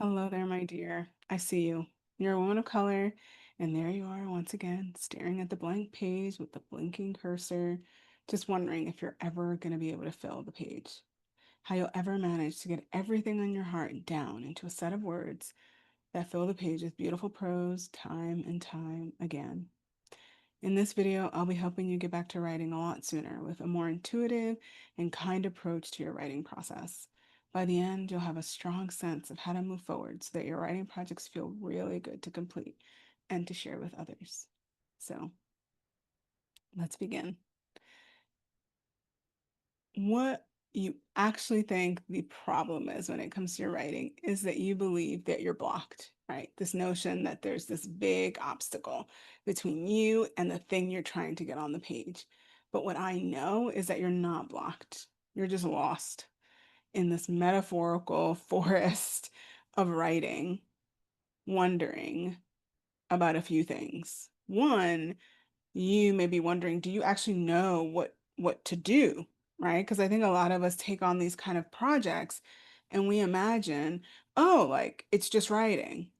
Hello there, my dear. I see you. You're a woman of color, and there you are once again, staring at the blank page with the blinking cursor, just wondering if you're ever going to be able to fill the page, how you'll ever manage to get everything on your heart down into a set of words that fill the page with beautiful prose time and time again. In this video, I'll be helping you get back to writing a lot sooner with a more intuitive and kind approach to your writing process. By the end, you'll have a strong sense of how to move forward so that your writing projects feel really good to complete and to share with others. So let's begin. What you actually think the problem is when it comes to your writing is that you believe that you're blocked, right? This notion that there's this big obstacle between you and the thing you're trying to get on the page. But what I know is that you're not blocked. You're just lost in this metaphorical forest of writing, wondering about a few things. One, you may be wondering, do you actually know what to do, right? Because I think a lot of us take on these kind of projects and we imagine, oh, like it's just writing,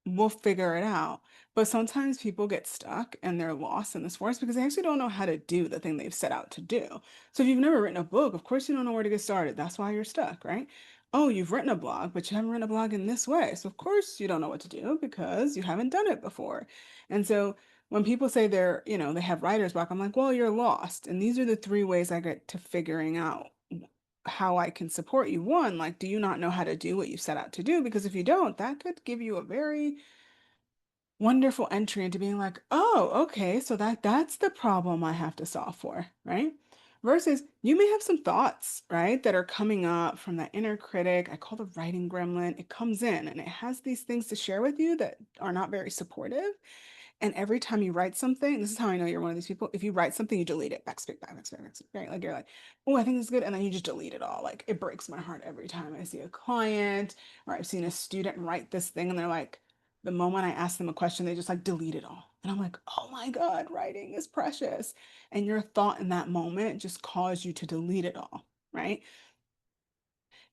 we'll figure it out. But sometimes people get stuck and they're lost in this forest because they actually don't know how to do the thing they've set out to do. So if you've never written a book, of course you don't know where to get started. That's why you're stuck, right? Oh, you've written a blog, but you haven't written a blog in this way. So of course you don't know what to do because you haven't done it before. And so when people say they have writer's block, I'm like, well, you're lost. And these are the three ways I get to figuring out how I can support you. One, like, do you not know how to do what you set out to do? Because if you don't, that could give you a very wonderful entry into being like, oh, okay, so that's the problem I have to solve for, right? Versus you may have some thoughts, right, that are coming up from that inner critic. I call the writing gremlin. It comes in and it has these things to share with you that are not very supportive. And every time you write something, this is how I know you're one of these people. If you write something, you delete it, backspit, backspit, backspit, right? Like you're like, oh, I think this is good. And then you just delete it all. Like it breaks my heart every time I see a client or I've seen a student write this thing and they're like, the moment I ask them a question, they just like delete it all. And I'm like, oh my God, writing is precious. And your thought in that moment just caused you to delete it all, right?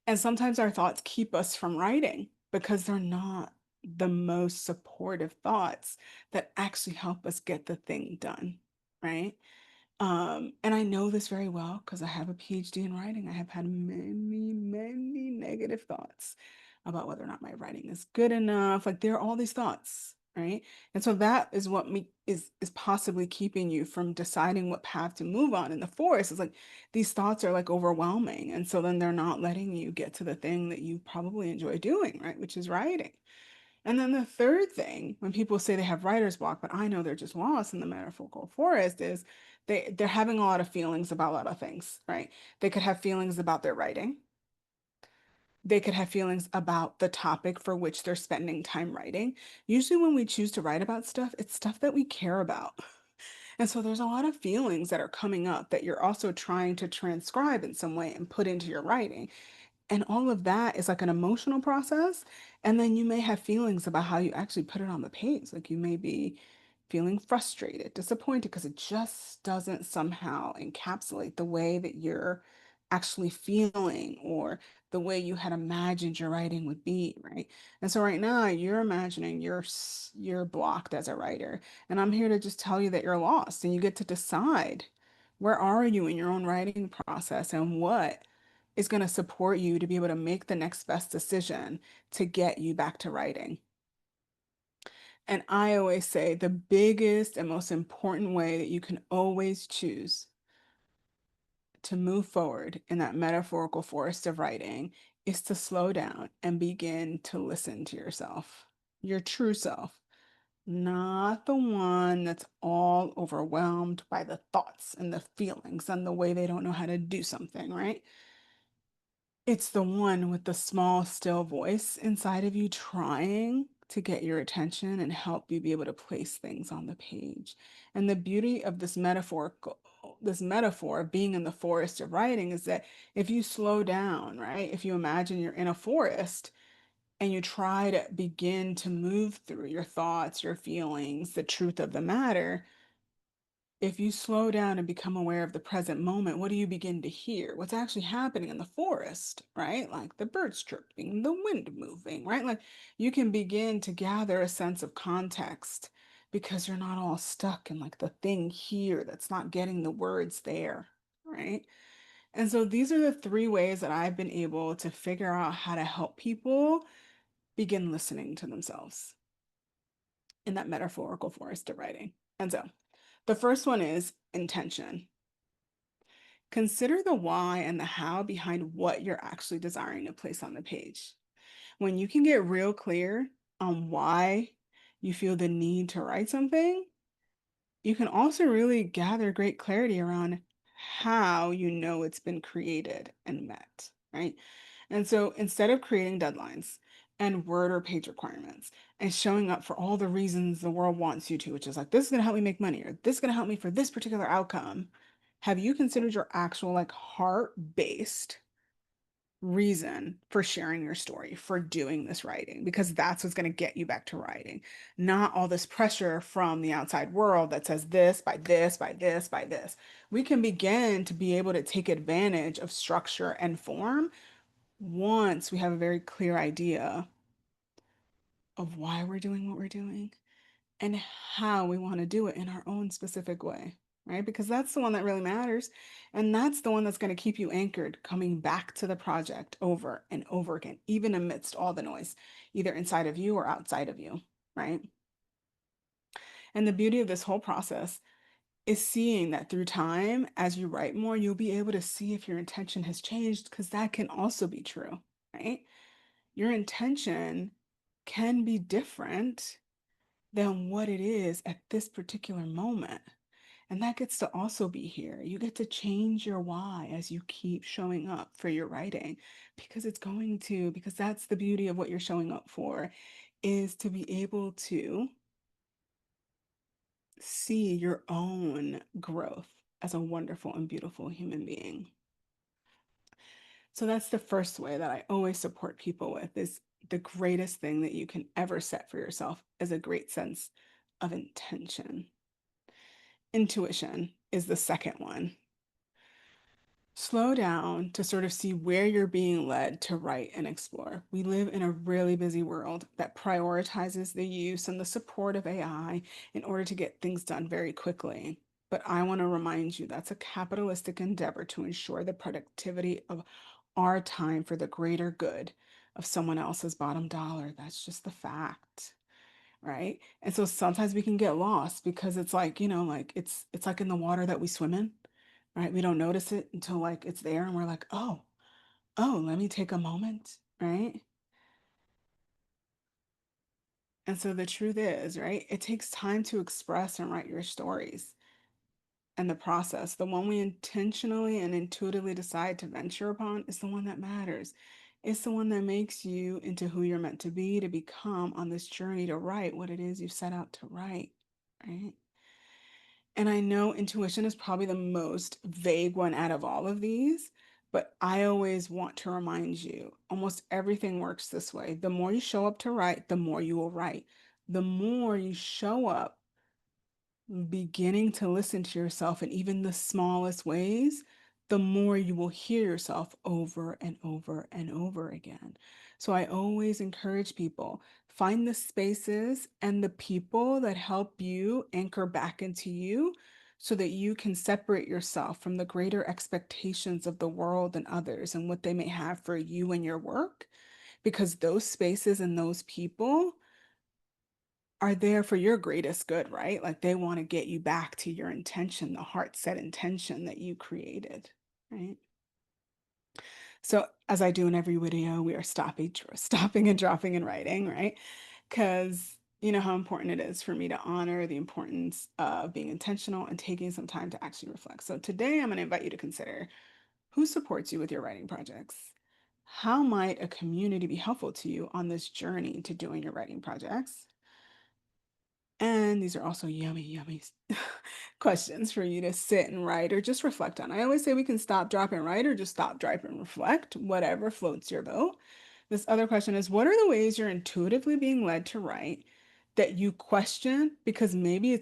And sometimes our thoughts keep us from writing because they're not the most supportive thoughts that actually help us get the thing done, right? And I know this very well because I have a PhD in writing. I have had many, many negative thoughts about whether or not my writing is good enough. Like there are all these thoughts, right? And so that is what me is possibly keeping you from deciding what path to move on in the forest. It's like these thoughts are like overwhelming. And so then they're not letting you get to the thing that you probably enjoy doing, right? Which is writing. And then the third thing, when people say they have writer's block, but I know they're just lost in the metaphorical forest, is they're having a lot of feelings about a lot of things, right? They could have feelings about their writing. They could have feelings about the topic for which they're spending time writing. Usually when we choose to write about stuff, it's stuff that we care about. And so there's a lot of feelings that are coming up that you're also trying to transcribe in some way and put into your writing. And all of that is like an emotional process. And then you may have feelings about how you actually put it on the page. Like you may be feeling frustrated, disappointed because it just doesn't somehow encapsulate the way that you're actually feeling or the way you had imagined your writing would be, right? And so right now you're imagining you're blocked as a writer. And I'm here to just tell you that you're lost and you get to decide where are you in your own writing process and what is going to support you to be able to make the next best decision to get you back to writing. And I always say the biggest and most important way that you can always choose to move forward in that metaphorical forest of writing is to slow down and begin to listen to yourself, your true self, not the one that's all overwhelmed by the thoughts and the feelings and the way they don't know how to do something, right? It's the one with the small, still voice inside of you trying to get your attention and help you be able to place things on the page. And the beauty of this metaphor of being in the forest of writing is that if you slow down, right? If you imagine you're in a forest and you try to begin to move through your thoughts, your feelings, the truth of the matter, If you slow down and become aware of the present moment, what do you begin to hear? What's actually happening in the forest, right? Like the birds chirping, the wind moving, right? Like you can begin to gather a sense of context because you're not all stuck in like the thing here that's not getting the words there, right? And so these are the three ways that I've been able to figure out how to help people begin listening to themselves in that metaphorical forest of writing. And so the first one is intention. Consider the why and the how behind what you're actually desiring to place on the page. When you can get real clear on why you feel the need to write something, you can also really gather great clarity around how you know it's been created and met, right? And so instead of creating deadlines and word or page requirements and showing up for all the reasons the world wants you to, which is like, this is going to help me make money or this is going to help me for this particular outcome, have you considered your actual like heart-based reason for sharing your story, for doing this writing, because that's what's going to get you back to writing, not all this pressure from the outside world that says this, by this, by this, by this. We can begin to be able to take advantage of structure and form once we have a very clear idea of why we're doing what we're doing and how we want to do it in our own specific way, right? Because that's the one that really matters. And that's the one that's going to keep you anchored, coming back to the project over and over again, even amidst all the noise, either inside of you or outside of you, right? And the beauty of this whole process is seeing that through time, as you write more, you'll be able to see if your intention has changed, because that can also be true, right? Your intention can be different than what it is at this particular moment. And that gets to also be here. You get to change your why as you keep showing up for your writing because it's going to, because that's the beauty of what you're showing up for, is to be able to see your own growth as a wonderful and beautiful human being. So that's the first way that I always support people with, is the greatest thing that you can ever set for yourself is a great sense of intention. Intuition is the second one. Slow down to sort of see where you're being led to write and explore. We live in a really busy world that prioritizes the use and the support of AI in order to get things done very quickly. But I want to remind you that's a capitalistic endeavor to ensure the productivity of our time for the greater good of someone else's bottom dollar. That's just the fact, right? And so sometimes we can get lost because it's like, like it's like in the water that we swim in, right? We don't notice it until like it's there and we're like, oh, let me take a moment, right? And so the truth is, right, it takes time to express and write your stories. And the process, the one we intentionally and intuitively decide to venture upon, is the one that matters. It's the one that makes you into who you're meant to become on this journey to write what it is you set out to write, right? And I know intuition is probably the most vague one out of all of these, but I always want to remind you almost everything works this way. The more you show up to write, the more you will write. The more you show up beginning to listen to yourself in even the smallest ways, the more you will hear yourself over and over and over again. So I always encourage people, find the spaces and the people that help you anchor back into you so that you can separate yourself from the greater expectations of the world and others and what they may have for you and your work. Because those spaces and those people are there for your greatest good, right? Like they want to get you back to your intention, the heart set intention that you created, right? So as I do in every video, we are stopping and dropping and writing, right? Because you know how important it is for me to honor the importance of being intentional and taking some time to actually reflect. So today I'm going to invite you to consider who supports you with your writing projects. How might a community be helpful to you on this journey to doing your writing projects? And these are also yummy, yummy questions for you to sit and write or just reflect on. I always say we can stop, drop, and write, or just stop, drop, and reflect, whatever floats your boat. This other question is, what are the ways you're intuitively being led to write that you question because maybe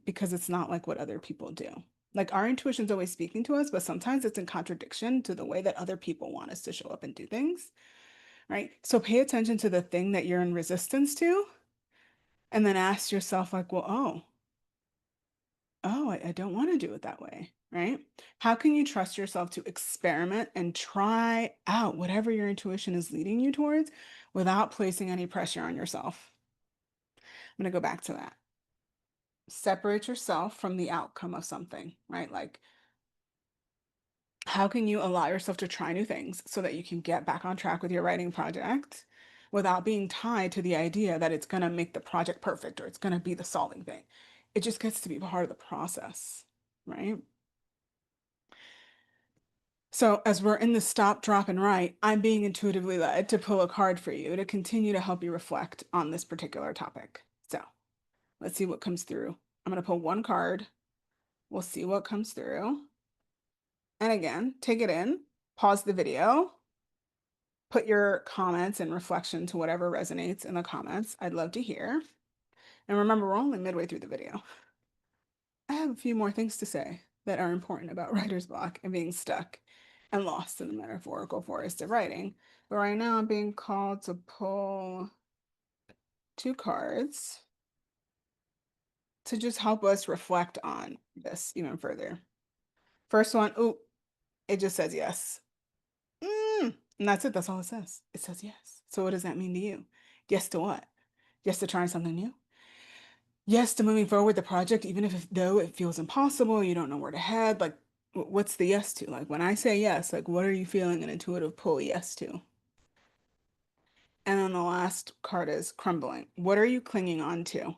because it's not like what other people do. Like our intuition's always speaking to us, but sometimes it's in contradiction to the way that other people want us to show up and do things, right? So pay attention to the thing that you're in resistance to, and then ask yourself, like, well, I don't want to do it that way, right? How can you trust yourself to experiment and try out whatever your intuition is leading you towards without placing any pressure on yourself? I'm going to go back to that. Separate yourself from the outcome of something, right? Like, how can you allow yourself to try new things so that you can get back on track with your writing project without being tied to the idea that it's going to make the project perfect or it's going to be the solving thing? It just gets to be part of the process, right? So, as we're in the stop, drop, and write, I'm being intuitively led to pull a card for you to continue to help you reflect on this particular topic. So, let's see what comes through. I'm going to pull one card. We'll see what comes through. And again, take it in, pause the video, put your comments and reflection to whatever resonates in the comments. I'd love to hear. And remember, we're only midway through the video. I have a few more things to say that are important about writer's block and being stuck and lost in the metaphorical forest of writing. But right now, I'm being called to pull two cards to just help us reflect on this even further. First one, oh, it just says yes. And that's it. That's all it says. It says yes. So what does that mean to you? Yes to what? Yes to trying something new? Yes to moving forward the project, even if though it feels impossible, you don't know where to head. Like, what's the yes to? Like when I say yes, like what are you feeling an intuitive pull yes to? And then the last card is crumbling. What are you clinging on to?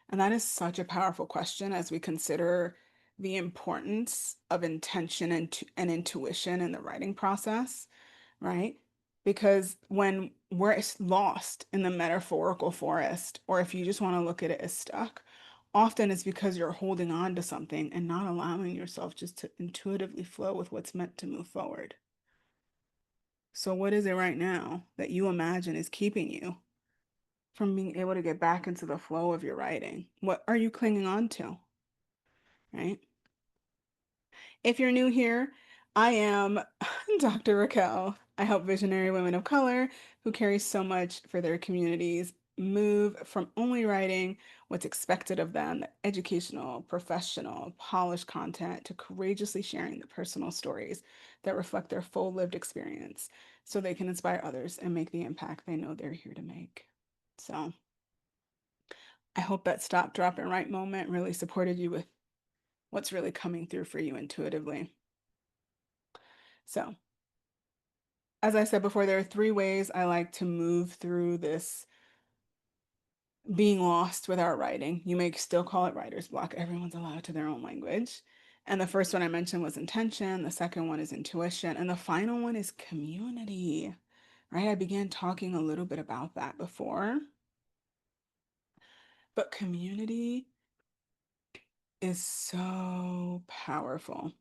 And that is such a powerful question as we consider the importance of intention and intuition in the writing process, right? Because when we're lost in the metaphorical forest, or if you just want to look at it as stuck, often it's because you're holding on to something and not allowing yourself just to intuitively flow with what's meant to move forward. So, what is it right now that you imagine is keeping you from being able to get back into the flow of your writing? What are you clinging on to, right? If you're new here, I am Dr. Raquel. I help visionary women of color who carry so much for their communities move from only writing what's expected of them, educational, professional, polished content, to courageously sharing the personal stories that reflect their full lived experience so they can inspire others and make the impact they know they're here to make. So I hope that stop, drop, and write moment really supported you with what's really coming through for you intuitively. So, as I said before, there are three ways I like to move through this being lost with our writing. You may still call it writer's block. Everyone's allowed to their own language. And the first one I mentioned was intention. The second one is intuition. And the final one is community, right? I began talking a little bit about that before. But community is so powerful.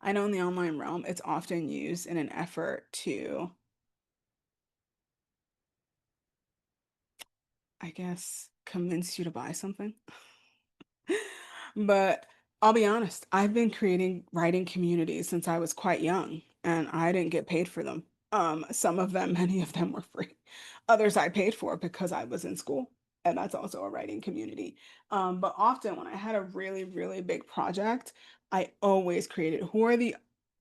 I know in the online realm, it's often used in an effort to, I guess, convince you to buy something. But I'll be honest, I've been creating writing communities since I was quite young, and I didn't get paid for them. Some of them, many of them were free. Others I paid for because I was in school, and that's also a writing community. But often when I had a really, really big project, I always created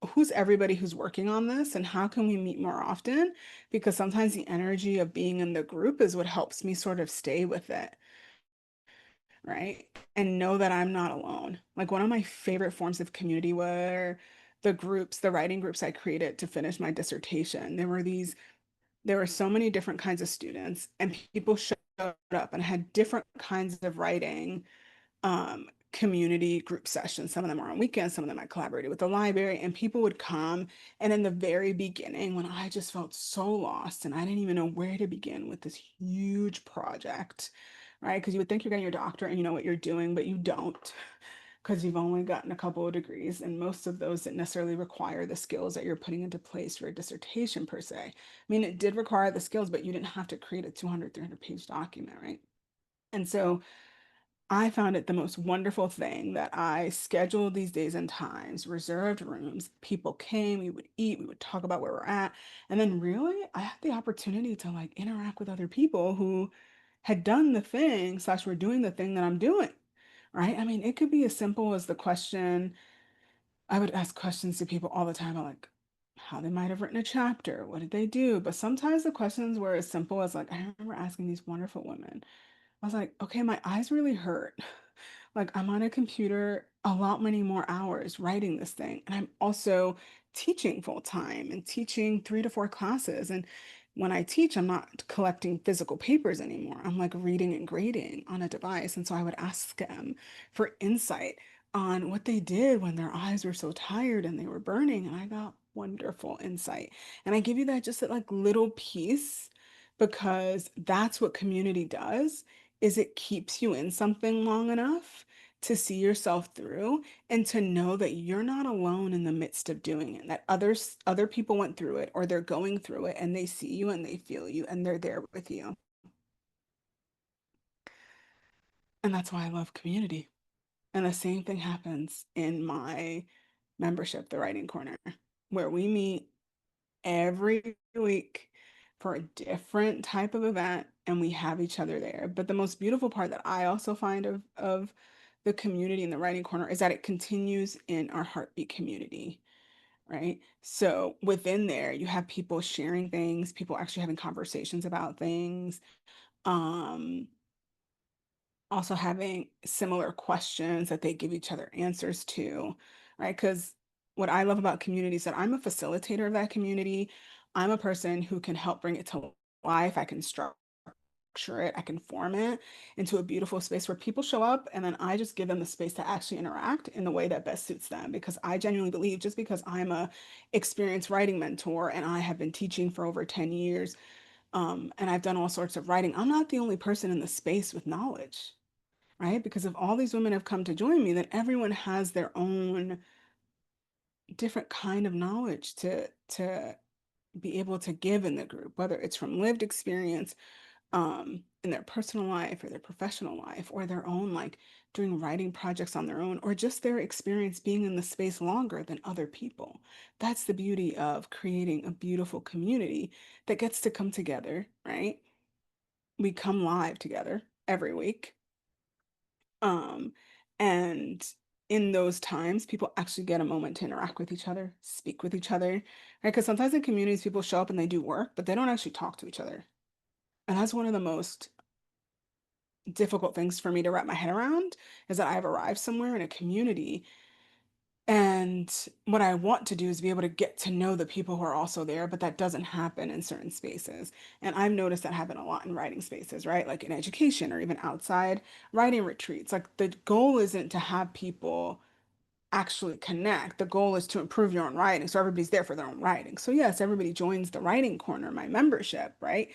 who's everybody who's working on this and how can we meet more often? Because sometimes the energy of being in the group is what helps me sort of stay with it, right? And know that I'm not alone. Like one of my favorite forms of community were the writing groups I created to finish my dissertation. There were so many different kinds of students, and people showed up and had different kinds of writing community group sessions. Some of them were on weekends, some of them I collaborated with the library, and people would come. And in the very beginning, when I just felt so lost and I didn't even know where to begin with this huge project, right? Because you would think you're getting your doctorate and you know what you're doing, but you don't. because you've only gotten a couple of degrees, and most of those didn't necessarily require the skills that you're putting into place for a dissertation per se. I mean, it did require the skills, but you didn't have to create a 200, 300-page document, right? And so I found it the most wonderful thing that I scheduled these days and times, reserved rooms. People came, we would eat, we would talk about where we're at. And then really, I had the opportunity to like interact with other people who had done the thing slash were doing the thing that I'm doing, right? I mean, it could be as simple as the question. I would ask questions to people all the time, like how they might have written a chapter, what did they do? But sometimes the questions were as simple as like, I remember asking these wonderful women. I was like, okay, my eyes really hurt. Like I'm on a computer a lot many more hours writing this thing. And I'm also teaching full time and teaching 3 to 4 classes. And when I teach, I'm not collecting physical papers anymore. I'm like reading and grading on a device. And so I would ask them for insight on what they did when their eyes were so tired and they were burning. And I got wonderful insight. And I give you that just that like little piece because that's what community does is it keeps you in something long enough to see yourself through and to know that you're not alone in the midst of doing it, that other people went through it or they're going through it and they see you and they feel you and they're there with you. And that's why I love community. And the same thing happens in my membership, the Writing Corner, where we meet every week for a different type of event and we have each other there. But the most beautiful part that I also find of the community in the Writing Corner is that it continues in our heartbeat community, right? So within there, you have people sharing things, people actually having conversations about things, um, also having similar questions that they give each other answers to, right? Because what I love about community is that I'm a facilitator of that community. I'm a person who can help bring it to life. I can structure it, I can form it into a beautiful space where people show up and then I just give them the space to actually interact in the way that best suits them. Because I genuinely believe just because I'm a experienced writing mentor and I have been teaching for over 10 years, and I've done all sorts of writing, I'm not the only person in the space with knowledge, right? Because if all these women have come to join me, then everyone has their own different kind of knowledge to be able to give in the group, whether it's from lived experience in their personal life or their professional life or their own like doing writing projects on their own or just their experience being in the space longer than other people. That's the beauty of creating a beautiful community that gets to come together, right? We come live together every week. Um, and in those times, people actually get a moment to interact with each other, speak with each other, right? Because sometimes in communities, people show up and they do work, but they don't actually talk to each other. And that's one of the most difficult things for me to wrap my head around is that I've arrived somewhere in a community. And what I want to do is be able to get to know the people who are also there, but that doesn't happen in certain spaces. And I've noticed that happen a lot in writing spaces, right? Like in education or even outside writing retreats. Like the goal isn't to have people actually connect. The goal is to improve your own writing. So everybody's there for their own writing. So yes, everybody joins the writing corner, my membership, right?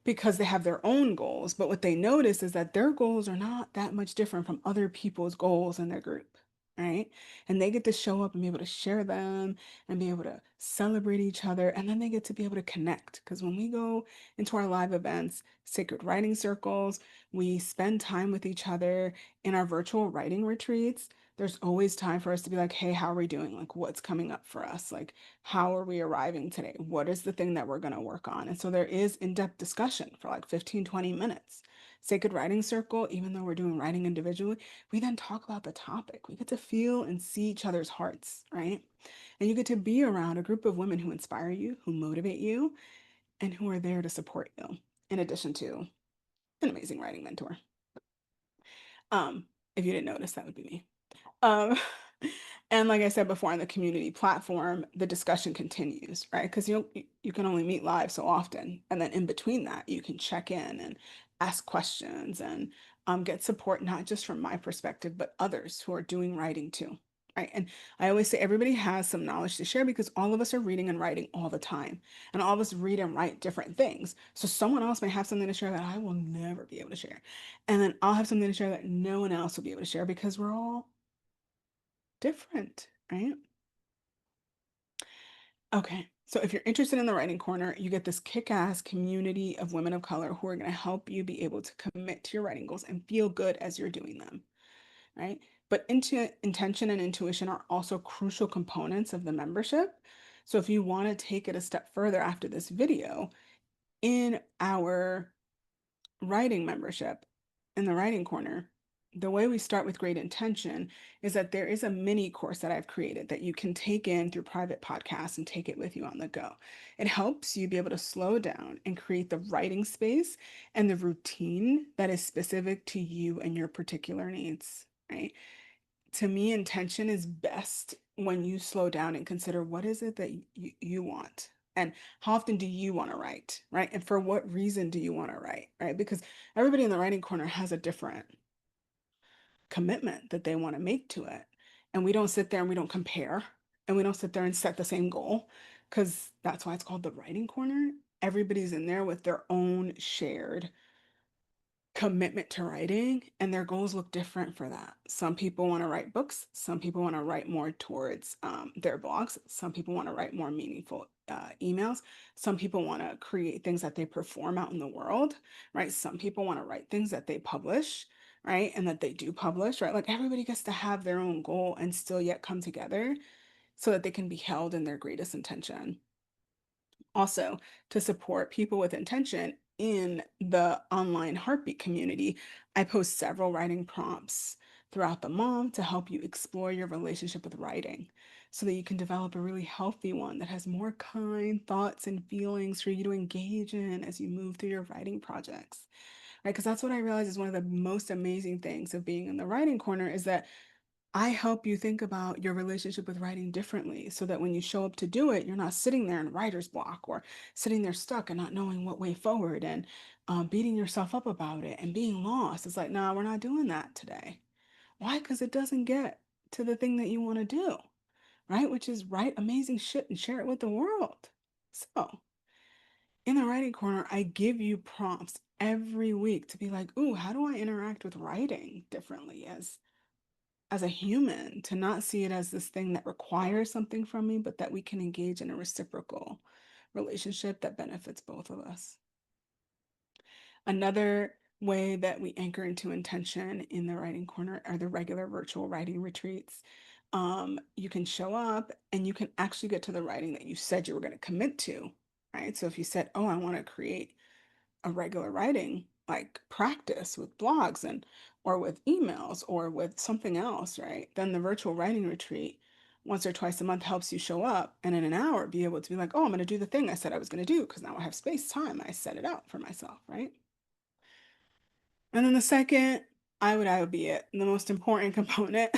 Because they have their own goals. But what they notice is that their goals are not that much different from other people's goals in their group, right? And they get to show up and be able to share them and be able to celebrate each other. And then they get to be able to connect. Because when we go into our live events, sacred writing circles, we spend time with each other in our virtual writing retreats. There's always time for us to be like, hey, how are we doing? Like, what's coming up for us? Like, how are we arriving today? What is the thing that we're going to work on? And so there is in-depth discussion for like 15, 20 minutes. Sacred Writing Circle, even though we're doing writing individually, we then talk about the topic. We get to feel and see each other's hearts, right? And you get to be around a group of women who inspire you, who motivate you, and who are there to support you, in addition to an amazing writing mentor. Um, if you didn't notice, that would be me. Um, and like I said before, on the community platform, the discussion continues, right? Because you can only meet live so often, and then in between that, you can check in and ask questions and get support not just from my perspective, but others who are doing writing too, right? And I always say everybody has some knowledge to share because all of us are reading and writing all the time, and all of us read and write different things. So someone else may have something to share that I will never be able to share, and then I'll have something to share that no one else will be able to share because we're all different, right? Okay. So if you're interested in the writing corner, you get this kick-ass community of women of color who are going to help you be able to commit to your writing goals and feel good as you're doing them, right? But intention and intuition are also crucial components of the membership. So if you want to take it a step further after this video, in our writing membership in the writing corner, the way we start with great intention is that there is a mini course that I've created that you can take in through private podcasts and take it with you on the go. It helps you be able to slow down and create the writing space and the routine that is specific to you and your particular needs, right? To me, intention is best when you slow down and consider what is it that you want, and how often do you want to write, right? And for what reason do you want to write, right? Because everybody in the writing corner has a different commitment that they want to make to it. And we don't sit there and we don't compare, and we don't sit there and set the same goal, because that's why it's called the writing corner. Everybody's in there with their own shared commitment to writing, and their goals look different for that. Some people want to write books, some people want to write more towards their blogs, some people want to write more meaningful emails, some people want to create things that they perform out in the world, right? Some people want to write things that they publish, right? And that they do publish, right? Like everybody gets to have their own goal and still yet come together so that they can be held in their greatest intention. Also, to support people with intention in the online heartbeat community, I post several writing prompts throughout the month to help you explore your relationship with writing so that you can develop a really healthy one that has more kind thoughts and feelings for you to engage in as you move through your writing projects. Right? Because that's what I realize is one of the most amazing things of being in the writing corner is that I help you think about your relationship with writing differently so that when you show up to do it, you're not sitting there in writer's block or sitting there stuck and not knowing what way forward and beating yourself up about it and being lost. It's like, no, we're not doing that today. Why? Because it doesn't get to the thing that you want to do, right? Which is write amazing shit and share it with the world. So, in the writing corner, I give you prompts every week to be like, ooh, how do I interact with writing differently as a human, to not see it as this thing that requires something from me, but that we can engage in a reciprocal relationship that benefits both of us. Another way that we anchor into intention in the writing corner are the regular virtual writing retreats. You can show up and you can actually get to the writing that you said you were going to commit to, right? So if you said, oh, I want to create a regular writing like practice with blogs and or with emails or with something else, right? Then the virtual writing retreat once or twice a month helps you show up and in an hour be able to be like, oh, I'm going to do the thing I said I was going to do because now I have space time. I set it out for myself, right? And then the second, I would be it. The most important component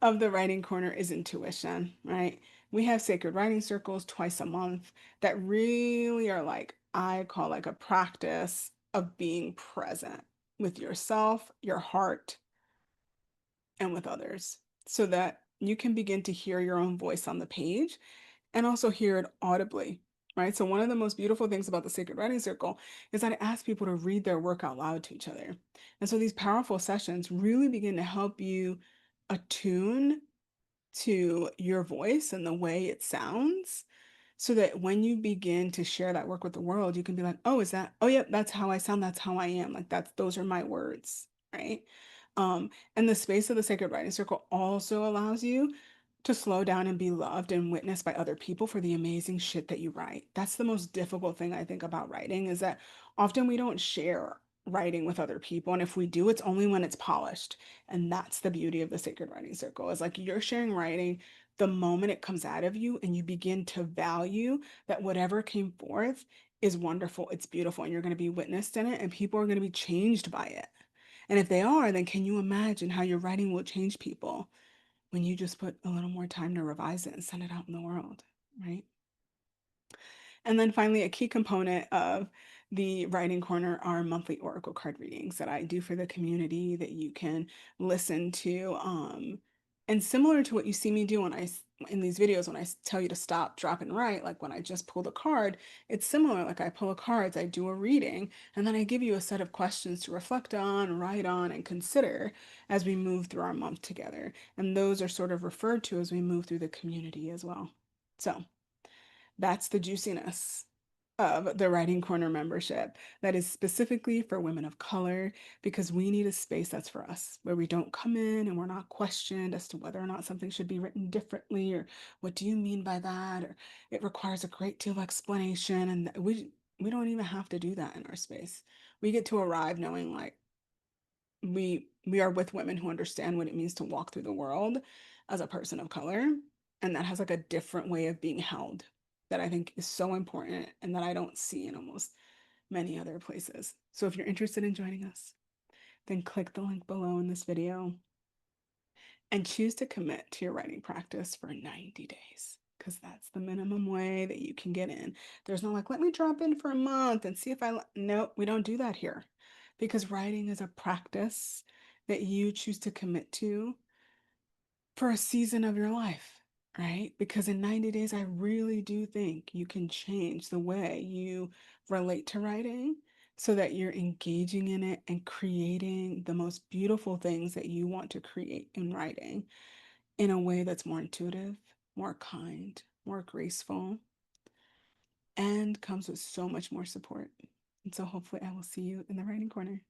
of the writing corner is intuition, right? We have sacred writing circles twice a month that really are like, I call like a practice of being present with yourself, your heart, and with others so that you can begin to hear your own voice on the page and also hear it audibly, right? So, one of the most beautiful things about the Sacred Writing Circle is that it asks people to read their work out loud to each other. And so, these powerful sessions really begin to help you attune to your voice and the way it sounds so that when you begin to share that work with the world, you can be like, oh, is that, oh, yep, that's how I sound. That's how I am. Like, those are my words, right? And the space of the Sacred Writing Circle also allows you to slow down and be loved and witnessed by other people for the amazing shit that you write. That's the most difficult thing I think about writing is that often we don't share writing with other people. And if we do, it's only when it's polished. And that's the beauty of the Sacred Writing Circle is like you're sharing writing the moment it comes out of you and you begin to value that whatever came forth is wonderful, it's beautiful, and you're going to be witnessed in it, and people are going to be changed by it. And if they are, then can you imagine how your writing will change people when you just put a little more time to revise it and send it out in the world, right? And then finally, a key component of the writing corner are monthly oracle card readings that I do for the community that you can listen to. And similar to what you see me do in these videos, when I tell you to stop, drop, and write, like when I just pulled a card, it's similar. Like I pull a cards, I do a reading, and then I give you a set of questions to reflect on, write on, and consider as we move through our month together. And those are sort of referred to as we move through the community as well. So that's the juiciness of the Writing Corner membership that is specifically for women of color, because we need a space that's for us, where we don't come in and we're not questioned as to whether or not something should be written differently, or what do you mean by that, or it requires a great deal of explanation. And we don't even have to do that in our space. We get to arrive knowing like we are with women who understand what it means to walk through the world as a person of color, and that has like a different way of being held that I think is so important and that I don't see in almost many other places. So if you're interested in joining us, then click the link below in this video and choose to commit to your writing practice for 90 days, because that's the minimum way that you can get in. There's no like, let me drop in for a month and see if no, we don't do that here, because writing is a practice that you choose to commit to for a season of your life, right? Because in 90 days, I really do think you can change the way you relate to writing so that you're engaging in it and creating the most beautiful things that you want to create in writing in a way that's more intuitive, more kind, more graceful, and comes with so much more support. And so hopefully I will see you in the writing corner.